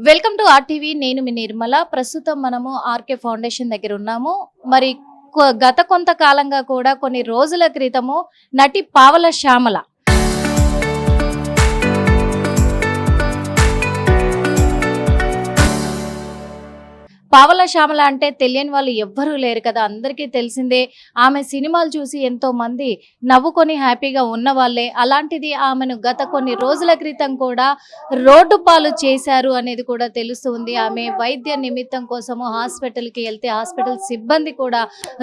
Welcome to RTV. నేను మీ నిర్మల. ప్రస్తుతం మనము ఆర్కే ఫౌండేషన్ దగ్గర ఉన్నాము. మరి గత కొంతకాలంగా కూడా కొన్ని రోజుల క్రితము నటి పావల శ్యామల పావల శ్యామల అంటే తెలియని వాళ్ళు ఎవ్వరూ లేరు కదా, అందరికీ తెలిసిందే. ఆమె సినిమాలు చూసి ఎంతో మంది నవ్వుకొని హ్యాపీగా ఉన్న వాళ్ళే. అలాంటిది ఆమెను గత కొన్ని రోజుల క్రితం కూడా రోడ్డు పాలు చేశారు అనేది కూడా తెలుస్తుంది. ఆమె వైద్య నిమిత్తం కోసము హాస్పిటల్కి వెళ్తే హాస్పిటల్ సిబ్బంది కూడా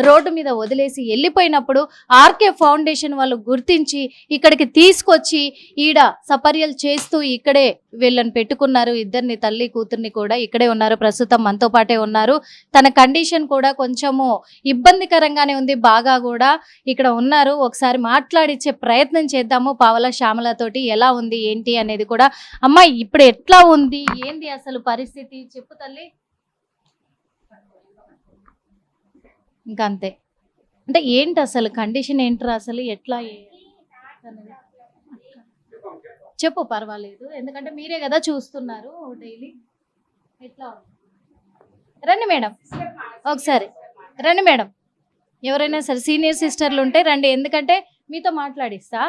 రోడ్డు మీద వదిలేసి వెళ్ళిపోయినప్పుడు ఆర్కే ఫౌండేషన్ వాళ్ళు గుర్తించి ఇక్కడికి తీసుకొచ్చి ఈడ సపర్యలు చేస్తూ ఇక్కడే వీళ్ళని పెట్టుకున్నారు. ఇద్దరిని, తల్లి కూతుర్ని కూడా ఇక్కడే ఉన్నారు. ప్రస్తుతం మనతో పాటే ఉన్నారు. తన కండిషన్ కూడా కొంచెము ఇబ్బందికరంగానే ఉంది. బాగా కూడా ఇక్కడ ఉన్నారు. ఒకసారి మాట్లాడిచ్చే ప్రయత్నం చేద్దాము పావల శ్యామల తోటి. ఎలా ఉంది ఏంటి అనేది కూడా. అమ్మ, ఇప్పుడు ఎట్లా ఉంది, ఏంది అసలు పరిస్థితి చెప్పు తల్లి. ఇంకా అంతే అంటే ఏంటి అసలు కండిషన్ ఏంట్రా, అసలు ఎట్లా చెప్పు. పర్వాలేదు, ఎందుకంటే మీరే కదా చూస్తున్నారు డైలీ. ఎట్లా ఉంది? రండి మేడం, ఒకసారి రండి మేడం. ఎవరైనా సరే సీనియర్ సిస్టర్లు ఉంటే రండి, ఎందుకంటే మీతో మాట్లాడిస్తా.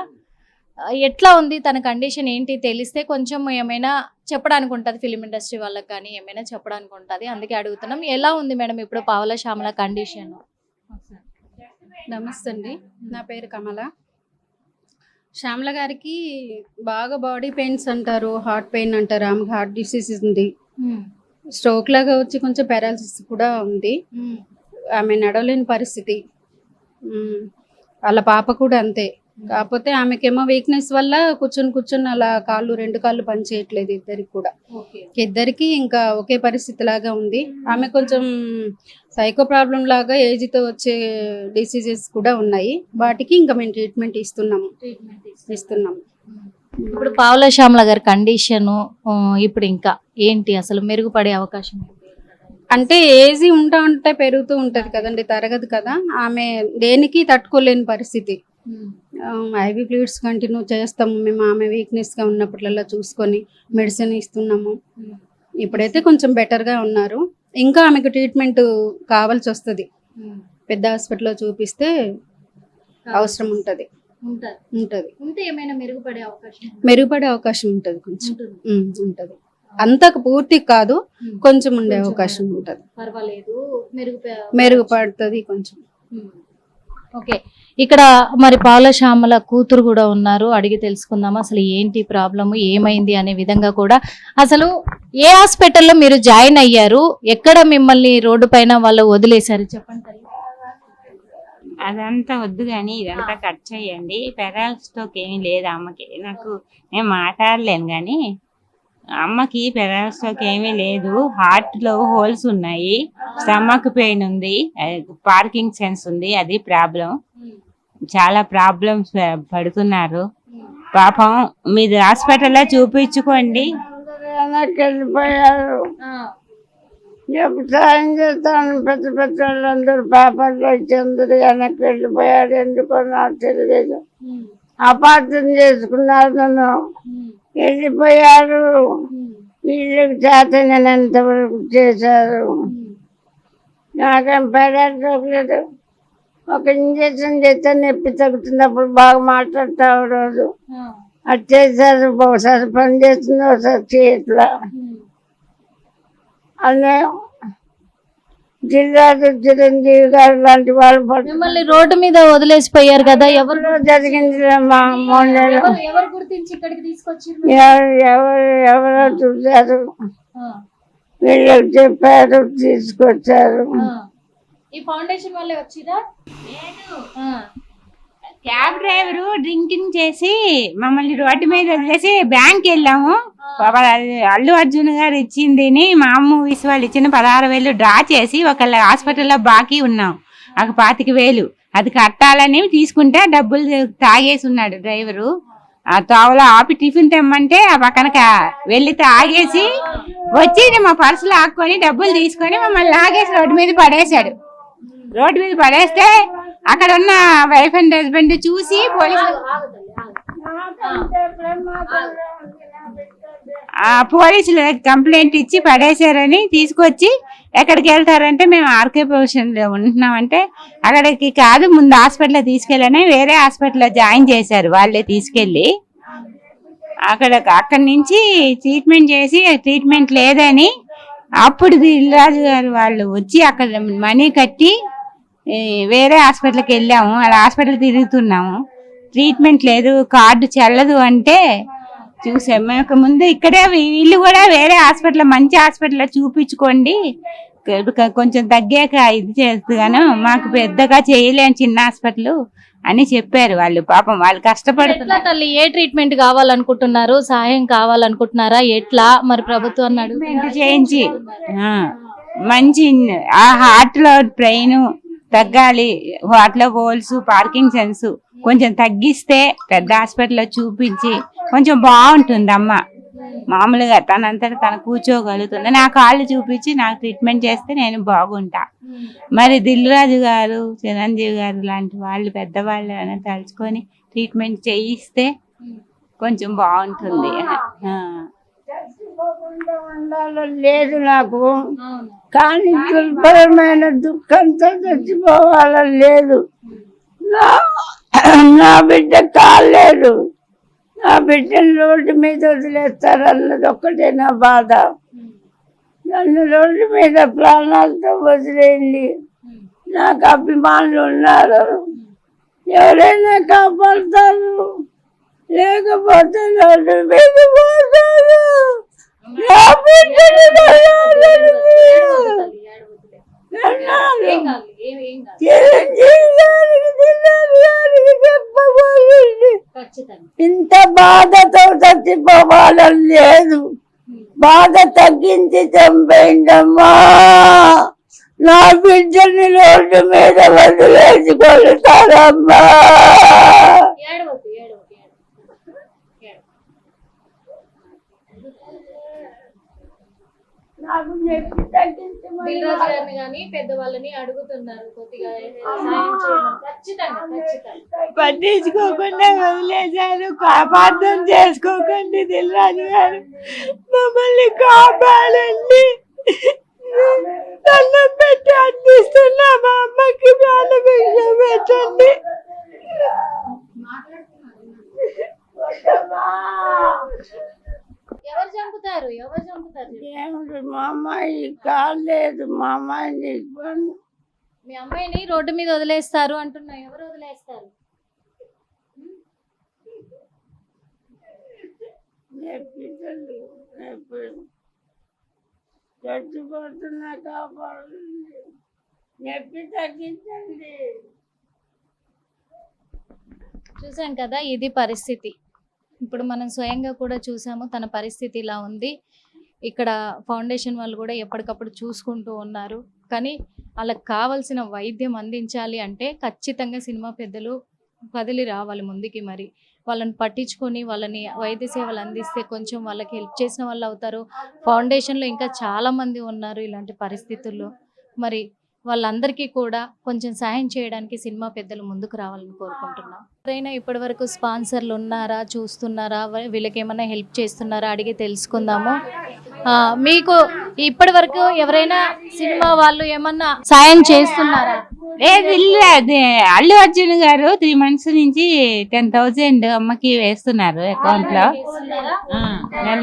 ఎట్లా ఉంది తన కండిషన్ ఏంటి తెలిస్తే కొంచెం ఏమైనా చెప్పడానికి ఉంటుంది, ఫిలిం ఇండస్ట్రీ వాళ్ళకి కానీ ఏమైనా చెప్పడానికి ఉంటుంది. అందుకే అడుగుతున్నాం. ఎలా ఉంది మేడం ఇప్పుడు పావల శ్యామల కండిషన్? నమస్తే అండి, నా పేరు కమల. శ్యామల గారికి బాగా బాడీ పెయిన్స్ అంటారు, హార్ట్ పెయిన్ అంటారు. ఆమెకు హార్ట్ డిసీజ్ ఉంది, స్ట్రోక్ లాగా వచ్చి కొంచెం పారాలసిస్ కూడా ఉంది. ఆమె నడవలేని పరిస్థితి. వాళ్ళ పాప కూడా అంతే. కాకపోతే ఆమెకేమో వీక్నెస్ వల్ల కూర్చొని అలా రెండు కాళ్ళు పని చేయట్లేదు ఇద్దరికి కూడా. ఇద్దరికి ఇంకా ఒకే పరిస్థితి లాగా ఉంది. ఆమె కొంచెం సైకో ప్రాబ్లం లాగా ఏజ్తో వచ్చే డిసీజెస్ కూడా ఉన్నాయి. వాటికి ఇంకా మేము ట్రీట్మెంట్ ఇస్తున్నాము. ఇప్పుడు పావల శ్యామల గారి కండిషన్ ఇప్పుడు ఇంకా ఏంటి, అసలు మెరుగుపడే అవకాశం? అంటే ఏజ్ ఉంటే పెరుగుతూ ఉంటది కదండి, తరగదు కదా. ఆమె దేనికి తట్టుకోలేని పరిస్థితి. ఐవీ ఫ్లూయిడ్స్ కంటిన్యూ చేస్తాము మేము. ఆమె వీక్నెస్ గా ఉన్నప్పుడల్లా చూసుకొని మెడిసిన్ ఇస్తున్నాము. ఇప్పుడైతే కొంచెం బెటర్ గా ఉన్నారు. ఇంకా ఆమెకు ట్రీట్మెంట్ కావాల్సి వస్తుంది. పెద్ద హాస్పిటల్లో చూపిస్తే అవసరం ఉంటది. మెరుగుపడే అవకాశం ఉంటది, కొంచెం ఉంటది. అంతకు పూర్తి కాదు, కొంచెం ఉండే అవకాశం ఉంటది. మెరుగుపడుతుంది కొంచెం. ఓకే, ఇక్కడ మరి పావల శ్యామల కూతురు కూడా ఉన్నారు. అడిగి తెలుసుకుందాము అసలు ఏంటి ప్రాబ్లము, ఏమైంది అనే విధంగా కూడా. అసలు ఏ హాస్పిటల్లో మీరు జాయిన్ అయ్యారు, ఎక్కడ మిమ్మల్ని రోడ్డు పైన వాళ్ళు వదిలేశారు చెప్పండి. అదంతా వద్దు కానీ ఇదంతా కట్ చేయండి. పెరాలసిస్టోక్ ఏమీ లేదు అమ్మకి. నేను మాట్లాడలేను కానీ అమ్మకి పెరాలసిస్టోక్ ఏమీ లేదు. హార్ట్ లో హోల్స్ ఉన్నాయి, స్టమక్ పెయిన్ ఉంది, పార్కింగ్ సెన్స్ ఉంది. అది ప్రాబ్లం. చాలా ప్రాబ్లమ్స్ పడుతున్నారు పాపం. మీరు హాస్పిటల్లో చూపించుకోండి. వెళ్ళిపోయారు. సాయం చేస్తాను పెద్ద పెద్ద వాళ్ళందరూ పేపర్లో ఇచ్చేందరూ వెనక్కి వెళ్ళిపోయారు. ఎందుకో నాకు తెలియదు. అపార్థం చేసుకున్నారు నన్ను, వెళ్ళిపోయారు. వీళ్ళకి చేత నేను ఎంతవరకు చేశారు. నాకేం పెరగలేదు. ఒక ఇంజక్షన్ చేస్తే నొప్పి తగ్గుతుంది, అప్పుడు బాగా మాట్లాడతావు రోజు. అది చేశారు. ఒకసారి పని చేస్తుంది, ఒకసారి చేయట్లా. అనే జిల్లా చిరంజీవి గారు లాంటి వాళ్ళు మిమ్మల్ని రోడ్డు మీద వదిలేసిపోయారు కదా, ఎవరు జరిగింది మా ఎవరో చూశారు, వీళ్ళకి చెప్పారు, తీసుకొచ్చారు. ఈ ఫౌండేషన్ వాళ్ళే వచ్చిరా? క్యాబ్ డ్రైవరు డ్రింకింగ్ చేసి మమ్మల్ని రోడ్డు మీద వదిలేసి బ్యాంక్ వెళ్ళాము. అల్లు అర్జున్ గారు ఇచ్చింది మా మూవీస్ వాళ్ళు ఇచ్చిన 16,000 డ్రా చేసి ఒకళ్ళ హాస్పిటల్లో బాకీ ఉన్నాం. ఒక 25,000 అది కట్టాలని తీసుకుంటే డబ్బులు తాగేసి ఉన్నాడు డ్రైవరు. ఆ తోవలో ఆపి టిఫిన్ తెమ్మంటే ఆ పక్కన వెళ్ళి తాగేసి వచ్చి మా పర్సులు ఆక్కొని డబ్బులు తీసుకొని మమ్మల్ని లాగేసి రోడ్డు మీద పడేశాడు. రోడ్డు మీద పడేస్తే అక్కడ ఉన్న వైఫ్ అండ్ హస్బెండ్ చూసి పోలీసులు ఆ పోలీసులు కంప్లైంట్ ఇచ్చి పడేశారని తీసుకొచ్చి ఎక్కడికి వెళ్తారంటే మేము ఆర్కే ప్రొఫెషన్ లో ఉంటున్నామంటే అక్కడికి కాదు, ముందు హాస్పిటల్ తీసుకెళ్ళని వేరే హాస్పిటల్లో జాయిన్ చేశారు. వాళ్ళే తీసుకెళ్ళి అక్కడి నుంచి ట్రీట్మెంట్ చేసి ట్రీట్మెంట్ లేదని అప్పుడు దిల్రాజు గారు వాళ్ళు వచ్చి అక్కడ మనీ కట్టి వేరే హాస్పిటల్కి వెళ్ళాము. అలా హాస్పిటల్ తిరుగుతున్నాము, ట్రీట్మెంట్ లేదు, కార్డు చెల్లదు అంటే చూసాం. మేము ముందు ఇక్కడే వీళ్ళు కూడా వేరే హాస్పిటల్, మంచి హాస్పిటల్లో చూపించుకోండి, కొంచెం తగ్గాక ఇది చేస్తాను, మాకు పెద్దగా చేయలేము చిన్న హాస్పిటల్ అని చెప్పారు వాళ్ళు. పాపం వాళ్ళు కష్టపడుతున్నారు. తల్లి ఏ ట్రీట్మెంట్ కావాలనుకుంటున్నారు, సహాయం కావాలనుకుంటున్నారా, ఎట్లా మరి ప్రభుత్వాన్ని ట్రీట్మెంట్ చేయించి మంచి ఆ హార్ట్ లో బ్రెయిన్ తగ్గాలి, హార్ట్ లో హోల్స్, పార్కింగ్ సెన్స్ కొంచెం తగ్గిస్తే పెద్ద హాస్పిటల్లో చూపించి కొంచెం బాగుంటుంది అమ్మ. మామూలుగా తనంతట తను కూర్చోగలుగుతుంది. నా కాళ్ళు చూపించి నాకు ట్రీట్మెంట్ చేస్తే నేను బాగుంటా. మరి దిల్రాజు గారు, చిరంజీవి గారు లాంటి వాళ్ళు పెద్దవాళ్ళు అని తలుచుకొని ట్రీట్మెంట్ చేయిస్తే కొంచెం బాగుంటుంది. ఉండాలని లేదు నాకు, కానీ దుర్భరమైన దుఃఖంతో చచ్చిపోవాలని లేదు. నా బిడ్డ కాలేదు, నా బిడ్డను రోడ్డు మీద వదిలేస్తారు అన్నది ఒక్కటే నా బాధ. నన్ను రోడ్డు మీద ప్రాణాలతో వదిలేయండి. నాకు అభిమానులు ఉన్నారు, ఎవరైనా కాపాడుతారు, లేకపోతే రోడ్డు మీద పోతారు. నా బిడ్డను ఇంత బాధతో చచ్చిపోవాలని లేదు, బాధ తగ్గించి చంపేయండమ్మా. నా బిడ్డని రోడ్డు మీద వదిలేసుకొడతారమ్మా. నాకు నొప్పి తగ్గించమని పెద్దవాళ్ళని అడుగుతున్నారు, కొద్దిగా పట్టించుకోకుండా వదిలేశారు. కాపార్థం చేసుకోకండి దిల్రాజు గారు, మమ్మల్ని కాపాడండి. దండం పెట్టి అందిస్తున్నా, మా అమ్మకి ప్రాణభిక్ష పెట్టండి. ఎవరు చంపుతారు, ఎవరు చంపుతారు? ఏమిటి మా అమ్మాయి కాలేదు, మా అమ్మాయిని మీ అమ్మాయిని రోడ్డు మీద వదిలేస్తారు అంటున్నా, ఎవరు వదిలేస్తారు? చచ్చిపోతున్నా, కాపాడండి, నొప్పి తగ్గించండి. చూసాం కదా, ఇది పరిస్థితి. ఇప్పుడు మనం స్వయంగా కూడా చూసాము, తన పరిస్థితి ఇలా ఉంది. ఇక్కడ ఫౌండేషన్ వాళ్ళు కూడా ఎప్పటికప్పుడు చూసుకుంటూ ఉన్నారు. కానీ వాళ్ళకి కావాల్సిన వైద్యం అందించాలి అంటే ఖచ్చితంగా సినిమా పెద్దలు కదిలి రావాలి ముందుకి. మరి వాళ్ళని పట్టించుకొని వాళ్ళని వైద్య సేవలు అందిస్తే కొంచెం వాళ్ళకి హెల్ప్ చేసిన వాళ్ళు అవుతారు. ఫౌండేషన్లో ఇంకా చాలామంది ఉన్నారు ఇలాంటి పరిస్థితుల్లో. మరి వాళ్ళందరికీ కూడా కొంచెం సాయం చేయడానికి సినిమా పెద్దలు ముందుకు రావాలని కోరుకుంటున్నాం. ఎవరైనా ఇప్పటి వరకు స్పాన్సర్లు ఉన్నారా, చూస్తున్నారా, వీళ్ళకి ఏమైనా హెల్ప్ చేస్తున్నారా అడిగి తెలుసుకుందాము. మీకు ఇప్పటి వరకు ఎవరైనా సినిమా వాళ్ళు ఏమన్నా సాయం చేస్తున్నారా? లేదు, అల్లు అర్జున్ గారు 3 months నుంచి 10,000 అమ్మకి వేస్తున్నారు అకౌంట్ లో.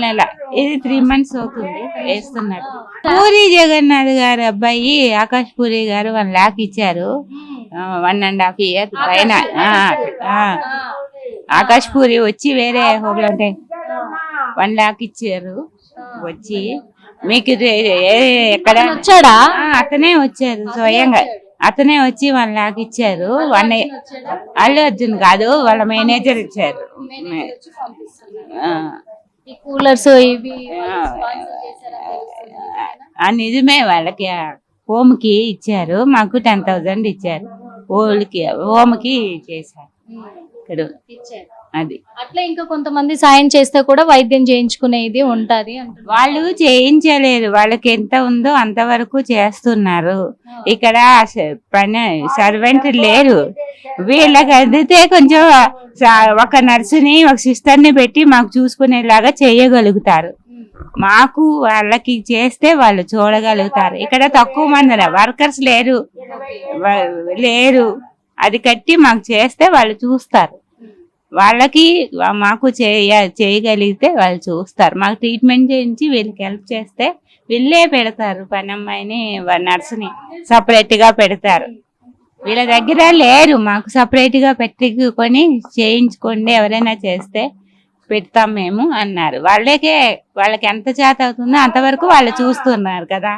నెల ఇది 3 months అవుతుంది వేస్తున్నారు. పూరి జగన్నాథ్ గారు అబ్బాయి ఆకాష్ పూరి గారు 1 lakh ఇచ్చారు. 1.5 years పైన. ఆకాష్ పూరి వచ్చి వేరే హోమ్లో ఉంటే 1 lakh ఇచ్చారు. వచ్చి మీకు ఎక్కడ వచ్చాడా? అతనే వచ్చారు, స్వయంగా అతనే వచ్చి 1 lakh ఇచ్చారు. అల్లు అర్జున్ కాదు, వాళ్ళ మేనేజర్ ఇచ్చారు. కూలర్స్ ఇవి నిజమే, వాళ్ళకి హోమ్ కి ఇచ్చారు. మాకు 10,000 ఇచ్చారు. హోమ్ కి చేశారు ఇక్కడ. అది అట్లా ఇంకా కొంతమంది సాయం చేస్తే కూడా వైద్యం చేయించుకునేది ఉంటది. వాళ్ళు చేయించలేరు, వాళ్ళకి ఎంత ఉందో అంతవరకు చేస్తున్నారు. ఇక్కడ పని సర్వెంట్ లేరు. వీళ్ళకి అందితే కొంచెం ఒక నర్సుని, ఒక సిస్టర్ని పెట్టి మాకు చూసుకునేలాగా చేయగలుగుతారు. మాకు వాళ్ళకి చేస్తే వాళ్ళు చూడగలుగుతారు. ఇక్కడ తక్కువ మంది వర్కర్స్ లేరు. అది కట్టి మాకు చేస్తే వాళ్ళు చూస్తారు. వాళ్ళకి మాకు చేయగలిగితే వాళ్ళు చూస్తారు. మాకు ట్రీట్మెంట్ చేయించి వీళ్ళకి హెల్ప్ చేస్తే వీళ్ళే పెడతారు. పని అమ్మాయిని నర్సుని సపరేట్ గా పెడతారు. వీళ్ళ దగ్గర లేరు. మాకు సపరేట్ గా పెట్టుకొని చేయించుకోండి, ఎవరైనా చేస్తే పెడతాం మేము అన్నారు. వాళ్ళకి ఎంత చేత అవుతుందో అంతవరకు వాళ్ళు చూస్తున్నారు కదా.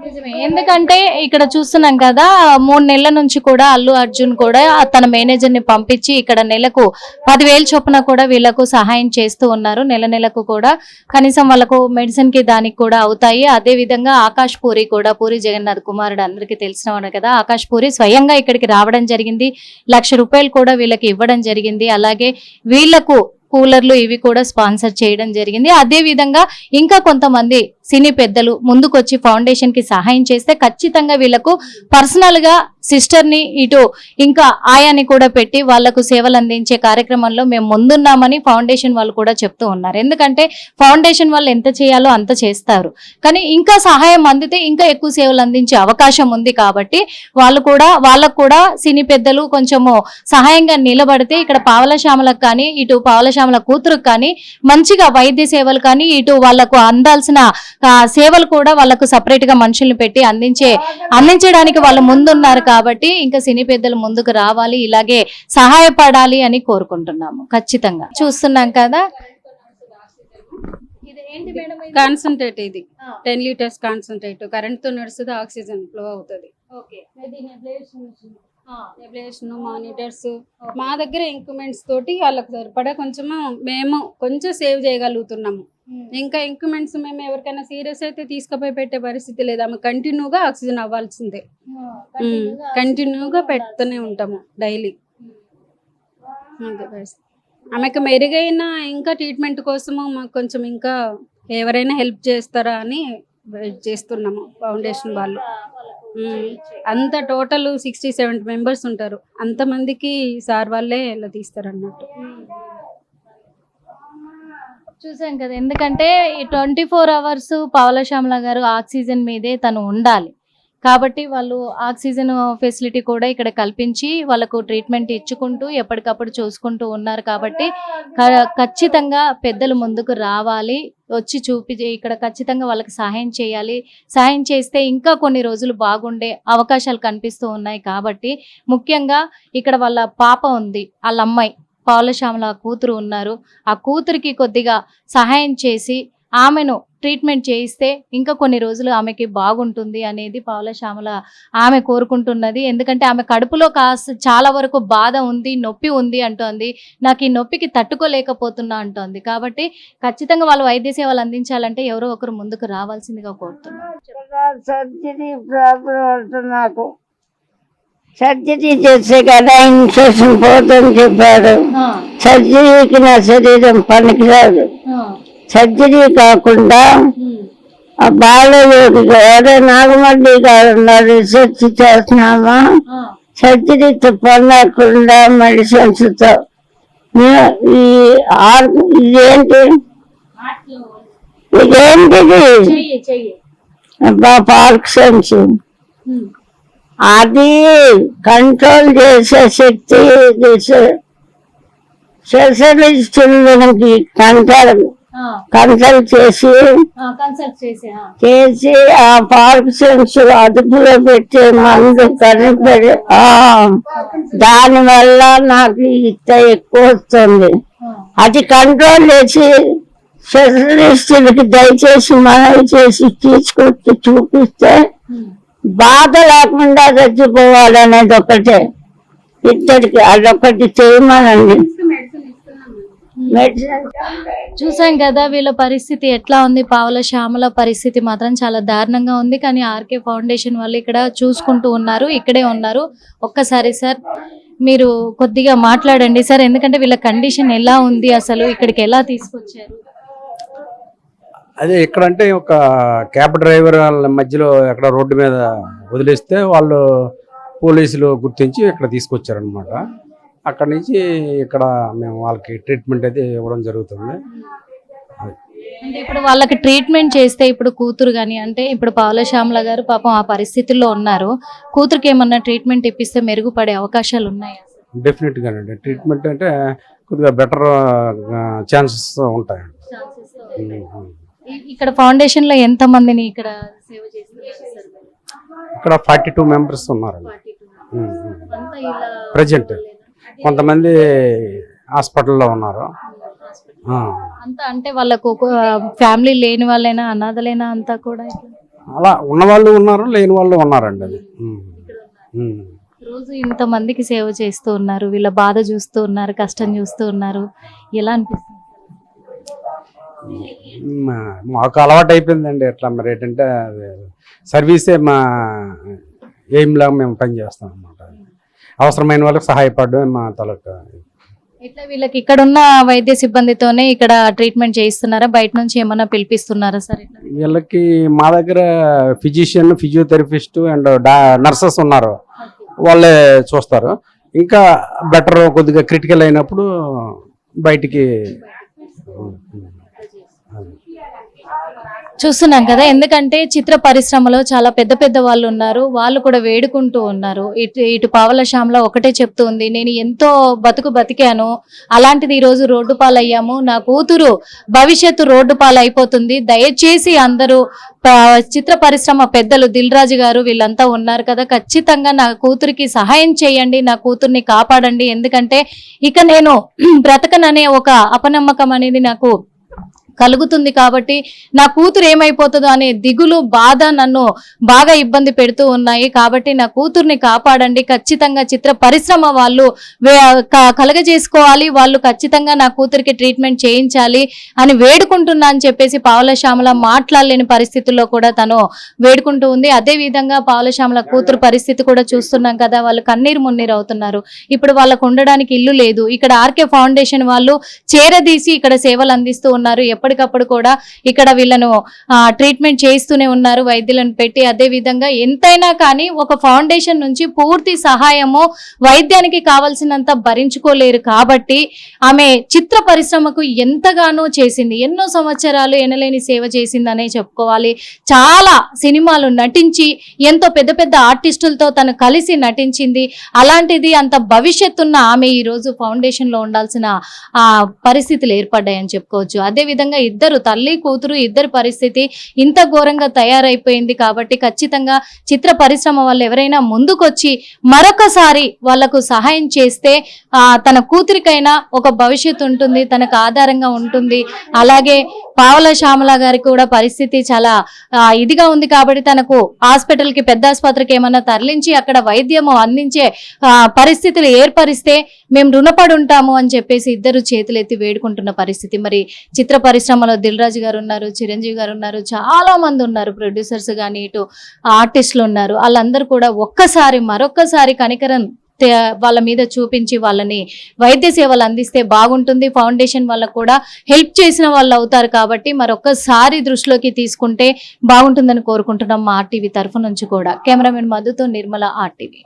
నిజమే. ఎందుకంటే ఇక్కడ చూస్తున్నాం కదా, 3 నెలల నుంచి కూడా అల్లు అర్జున్ కూడా తన మేనేజర్ ని పంపించి ఇక్కడ నెలకు 10,000 చొప్పున కూడా వీళ్ళకు సహాయం చేస్తూ ఉన్నారు. నెలకు కూడా కనీసం వాళ్ళకు మెడిసిన్ కి దానికి కూడా అవుతాయి. అదే విధంగా ఆకాష్ పూరి కూడా, పూరి జగన్నాథ్ కుమారుడు అందరికీ తెలిసిన వాడు కదా, ఆకాష్ పూరి స్వయంగా ఇక్కడికి రావడం జరిగింది. 1,00,000 రూపాయలు కూడా వీళ్ళకి ఇవ్వడం జరిగింది. అలాగే వీళ్లకు కూలర్లు ఇవి కూడా స్పాన్సర్ చేయడం జరిగింది. అదే విధంగా ఇంకా కొంతమంది సినీ పెద్దలు ముందుకొచ్చి ఫౌండేషన్ కి సహాయం చేస్తే ఖచ్చితంగా వీళ్ళకు పర్సనల్ గా సిస్టర్ ని ఇటు ఇంకా ఆయాని కూడా పెట్టి వాళ్లకు సేవలు అందించే కార్యక్రమంలో మేము ముందున్నామని ఫౌండేషన్ వాళ్ళు కూడా చెప్తూ ఉన్నారు. ఎందుకంటే ఫౌండేషన్ వాళ్ళు ఎంత చేయాలో అంత చేస్తారు, కానీ ఇంకా సహాయం అందితే ఇంకా ఎక్కువ సేవలు అందించే అవకాశం ఉంది. కాబట్టి వాళ్ళకు కూడా సినీ పెద్దలు కొంచెము సహాయంగా నిలబడితే ఇక్కడ పావల శ్యామలకు కానీ, ఇటు పావల శ్యామల కూతురుకు కానీ మంచిగా వైద్య సేవలు కానీ, ఇటు వాళ్లకు అందాల్సిన సేవలు కూడా వాళ్ళకు సపరేట్ గా మనుషుల్ని పెట్టి అందించడానికి వాళ్ళు ముందున్నారు. కాబట్టి ఇంకా సినీ పెద్దలు ముందుకు రావాలి, ఇలాగే సహాయపడాలి అని కోరుకుంటున్నాము. ఖచ్చితంగా చూస్తున్నాం కదా. కాన్సన్ట్రేట్ ఇది 10 లీటర్స్ కాన్సన్ట్రేట్ కరెంట్ తో నడుస్తుంది, ఆక్సిజన్ ఫ్లో అవుతుంది. మానిటర్స్ మా దగ్గర ఇంక్రిమెంట్స్ తోటి వాళ్ళకి సరిపడా మేము కొంచెం సేవ్ చేయగలుగుతున్నాము. ఇంకా ఇంక్రిమెంట్స్ మేము ఎవరికైనా సీరియస్ అయితే తీసుకుపోయి పెట్టే పరిస్థితి లేదు. ఆమె కంటిన్యూగా ఆక్సిజన్ అవ్వాల్సిందే, కంటిన్యూగా పెడుతూనే ఉంటాము డైలీ. ఆమెకు మెరుగైన ఇంకా ట్రీట్మెంట్ కోసము మాకు కొంచెం ఇంకా ఎవరైనా హెల్ప్ చేస్తారా అని వెయిట్ చేస్తున్నాము. ఫౌండేషన్ వాళ్ళు అంత టోటల్ 60-70 మెంబర్స్ ఉంటారు. అంతమందికి సార్ వాళ్ళే ఇలా తీస్తారు అన్నట్టు. చూసాం కదా, ఎందుకంటే ఈ 24 అవర్స్ పావల శ్యామల గారు ఆక్సిజన్ మీదే తను ఉండాలి. కాబట్టి వాళ్ళు ఆక్సిజన్ ఫెసిలిటీ కూడా ఇక్కడ కల్పించి వాళ్ళకు ట్రీట్మెంట్ ఇచ్చుకుంటూ ఎప్పటికప్పుడు చూసుకుంటూ ఉన్నారు. కాబట్టి ఖచ్చితంగా పెద్దలు ముందుకు రావాలి, వచ్చి ఇక్కడ ఖచ్చితంగా వాళ్ళకి సహాయం చేయాలి. సహాయం చేస్తే ఇంకా కొన్ని రోజులు బాగుండే అవకాశాలు కనిపిస్తూ ఉన్నాయి. కాబట్టి ముఖ్యంగా ఇక్కడ వాళ్ళ పాప ఉంది, వాళ్ళ అమ్మాయి పావల శ్యామల కూతురు ఉన్నారు. ఆ కూతురికి కొద్దిగా సహాయం చేసి ఆమెను ట్రీట్మెంట్ చేయిస్తే ఇంకా కొన్ని రోజులు ఆమెకి బాగుంటుంది అనేది పావల శ్యామల ఆమె కోరుకుంటున్నది. ఎందుకంటే ఆమె కడుపులో చాలా వరకు బాధ ఉంది, నొప్పి ఉంది అంటోంది. నాకు ఈ నొప్పికి తట్టుకోలేకపోతున్నా అంటోంది. కాబట్టి ఖచ్చితంగా వాళ్ళు వైద్య సేవలు అందించాలంటే ఎవరో ఒకరు ముందుకు రావాల్సిందిగా కోరుతున్నాను. సర్జరీ ప్రాబ్లం అవుతుంది నాకు. సర్జరీ చేస్తే కదా ఇన్ఫెక్షన్ పోతుందని చెప్పారు. సర్జరీకి నా శరీరం పనికిరాదు. సర్జరీ కాకుండా ఆ బాలయోగి గారు నాగమల్లి గారు రీసెర్చ్ చేస్తున్నామా, సర్జరీతో పనికుండా మెడిసిన్స్ తో ఇదేంటిది పార్కిన్సన్స్ అది కంట్రోల్ చేసే శక్తి స్పెషలిస్టులకి కన్సల్ట్ చేసి ఆ పార్కిన్సన్స్ అదుపులో పెట్టే మందు కనిపెట్టి దాని వల్ల నాకు ఇంత ఎక్కువ వస్తుంది. అది కంట్రోల్ చేసి స్పెషలిస్టులకి దయచేసి మనవి చేసి తీసుకొచ్చి చూపిస్తే బాధ లేకుండా చచ్చిపోవాలనేది ఒకటే. ఇద్దరికి అదొకటి చేయమనండి. చూసాం కదా వీళ్ళ పరిస్థితి ఎట్లా ఉంది. పావల శ్యామల పరిస్థితి మాత్రం చాలా దారుణంగా ఉంది. కానీ ఆర్కే ఫౌండేషన్ వాళ్ళు ఇక్కడ చూసుకుంటూ ఉన్నారు, ఇక్కడే ఉన్నారు. ఒక్కసారి సార్ మీరు కొద్దిగా మాట్లాడండి సార్, ఎందుకంటే వీళ్ళ కండిషన్ ఎలా ఉంది, అసలు ఇక్కడికి ఎలా తీసుకొచ్చారు? అదే ఇక్కడంటే ఒక క్యాబ్ డ్రైవర్ వాళ్ళ మధ్యలో ఎక్కడ రోడ్డు మీద వదిలేస్తే వాళ్ళు పోలీసులు గుర్తించి ఇక్కడ తీసుకొచ్చారనమాట. అక్కడి నుంచి ఇక్కడ మేము వాళ్ళకి ట్రీట్మెంట్ అయితే ఇవ్వడం జరుగుతుంది. అంటే ఇప్పుడు వాళ్ళకి ట్రీట్మెంట్ చేస్తే ఇప్పుడు కూతురు కానీ అంటే ఇప్పుడు పావుల శ్యామల గారు పాపం ఆ పరిస్థితుల్లో ఉన్నారు. కూతురికి ఏమన్నా ట్రీట్మెంట్ ఇప్పిస్తే మెరుగుపడే అవకాశాలు ఉన్నాయా? డెఫినెట్గానండి. ట్రీట్మెంట్ అంటే కొద్దిగా బెటర్ ఛాన్సెస్ ఉంటాయండి. ఇక్కడ ఫౌండేషన్ లో ఎంత మందిని ఇక్కడ సేవ చేస్తున్నారు సార్? ఇక్కడ 42 మెంబర్స్ ఉన్నారండి 42. అంతా ఇలా ప్రజెంట్. కొంతమంది హాస్పిటల్లో ఉన్నారు. అంతా అంటే వాళ్ళకు ఫ్యామిలీ లేని వాళ్ళైనా అనాథలైనా అంతా కూడా ఇట్లా అలా ఉన్నవాళ్ళు ఉన్నారు, లేని వాళ్ళు ఉన్నారండి. అది రోజు ఇంత మందికి సేవ చేస్తూ ఉన్నారు, వీళ్ళ బాధ చూస్తూ ఉన్నారు, కష్టం చూస్తూ ఉన్నారు, ఎలా అనిపిస్తుంది? మాకు అలవాటు అయిపోయిందండి. ఎట్లా మరి ఏంటంటే సర్వీసే మా ఎయిమ్ లాగా మేము పనిచేస్తాం అన్నమాట. అవసరమైన వాళ్ళకి సహాయపడడం మా తలక. ఇట్లా వీళ్ళకి ఇక్కడ ఉన్న వైద్య సిబ్బందితోనే ఇక్కడ ట్రీట్మెంట్ చేయిస్తున్నారా? బయట నుంచి ఏమన్నా పిలిపిస్తున్నారా సార్? వీళ్ళకి మా దగ్గర ఫిజిషియన్, ఫిజియోథెరపిస్ట్ అండ్ నర్సెస్ ఉన్నారు, వాళ్ళే చూస్తారు. ఇంకా బెటర్ కొద్దిగా క్రిటికల్ అయినప్పుడు బయటికి. చూస్తున్నాం కదా, ఎందుకంటే చిత్ర పరిశ్రమలో చాలా పెద్ద పెద్ద వాళ్ళు ఉన్నారు, వాళ్ళు కూడా వేడుకుంటూ ఉన్నారు. ఇటు పావుల శ్యామల ఒకటే చెప్తూ ఉంది, నేను ఎంతో బతికాను, అలాంటిది ఈ రోజు రోడ్డు పాలయ్యాము, నా కూతురు భవిష్యత్తు రోడ్డు పాలైపోతుంది, దయచేసి అందరూ చిత్ర పరిశ్రమ పెద్దలు దిల్ రాజు గారు వీళ్ళంతా ఉన్నారు కదా, ఖచ్చితంగా నా కూతురికి సహాయం చేయండి, నా కూతుర్ని కాపాడండి, ఎందుకంటే ఇక నేను బ్రతకననే ఒక అపనమ్మకం అనేది నాకు కలుగుతుంది, కాబట్టి నా కూతురు ఏమైపోతుందో అనే దిగులు, బాధ నన్ను బాగా ఇబ్బంది పెడుతూ ఉన్నాయి, కాబట్టి నా కూతుర్ని కాపాడండి, ఖచ్చితంగా చిత్ర పరిశ్రమ వాళ్ళు కలగజేసుకోవాలి, వాళ్ళు ఖచ్చితంగా నా కూతురికి ట్రీట్మెంట్ చేయించాలి అని వేడుకుంటున్నా అని చెప్పేసి పావుల శ్యామల మాట్లాడలేని పరిస్థితుల్లో కూడా తను వేడుకుంటూ ఉంది. అదే విధంగా పావుల శ్యామల కూతురు పరిస్థితి కూడా చూస్తున్నాం కదా, వాళ్ళు కన్నీరు మున్నీరు అవుతున్నారు. ఇప్పుడు వాళ్ళకు ఉండడానికి ఇల్లు లేదు. ఇక్కడ ఆర్కే ఫౌండేషన్ వాళ్ళు చేరదీసి ఇక్కడ సేవలు అందిస్తూ ఉన్నారు. ఎప్పటికప్పుడు కూడా ఇక్కడ వీళ్ళను ట్రీట్మెంట్ చేస్తూనే ఉన్నారు వైద్యులను పెట్టి. అదే విధంగా ఎంతైనా కానీ ఒక ఫౌండేషన్ నుంచి పూర్తి సహాయము వైద్యానికి కావాల్సినంత భరించుకోలేరు, కాబట్టి ఆమె చిత్ర పరిశ్రమకు ఎంతగానో చేసింది, ఎన్నో సంవత్సరాలు ఎనలేని సేవ చేసిందనే చెప్పుకోవాలి. చాలా సినిమాలు నటించి ఎంతో పెద్ద పెద్ద ఆర్టిస్టులతో తను కలిసి నటించింది. అలాంటిది అంత భవిష్యత్తున్న ఆమె ఈ రోజు ఫౌండేషన్ లో ఉండాల్సిన పరిస్థితులు ఏర్పడ్డాయని చెప్పుకోవచ్చు. అదే విధంగా ఇద్దరు తల్లి కూతురు ఇద్దరి పరిస్థితి ఇంత ఘోరంగా తయారైపోయింది, కాబట్టి ఖచ్చితంగా చిత్ర పరిశ్రమ వాళ్ళు ఎవరైనా ముందుకొచ్చి మరొకసారి వాళ్లకు సహాయం చేస్తే తన కూతురికైనా ఒక భవిష్యత్తు ఉంటుంది, తనకు ఆధారంగా ఉంటుంది. అలాగే పావుల శ్యామల గారికి కూడా పరిస్థితి చాలా ఇదిగా ఉంది, కాబట్టి తనకు హాస్పిటల్ కి పెద్ద ఆసుపత్రికి ఏమన్నా తరలించి అక్కడ వైద్యము అందించే పరిస్థితులు ఏర్పరిస్తే మేము రుణపడి ఉంటాము అని చెప్పేసి ఇద్దరు చేతులెత్తి వేడుకుంటున్న పరిస్థితి. మరి చిత్ర పరిశ్రమలో దిల్ రాజు గారు ఉన్నారు, చిరంజీవి గారు ఉన్నారు, చాలా మంది ఉన్నారు, ప్రొడ్యూసర్స్ కానీ ఇటు ఆర్టిస్టులు ఉన్నారు. వాళ్ళందరూ కూడా మరొక్కసారి కనికరం వాళ్ళ మీద చూపించి వాళ్ళని వైద్య సేవలు అందిస్తే బాగుంటుంది. ఫౌండేషన్ వాళ్ళకు కూడా హెల్ప్ చేసిన వాళ్ళు అవుతారు, కాబట్టి మరొక్కసారి దృష్టిలోకి తీసుకుంటే బాగుంటుందని కోరుకుంటున్నాం మా ఆర్టీవీ తరఫు నుంచి కూడా. కెమెరామెన్ మధుతో నిర్మల, ఆర్టీవీ.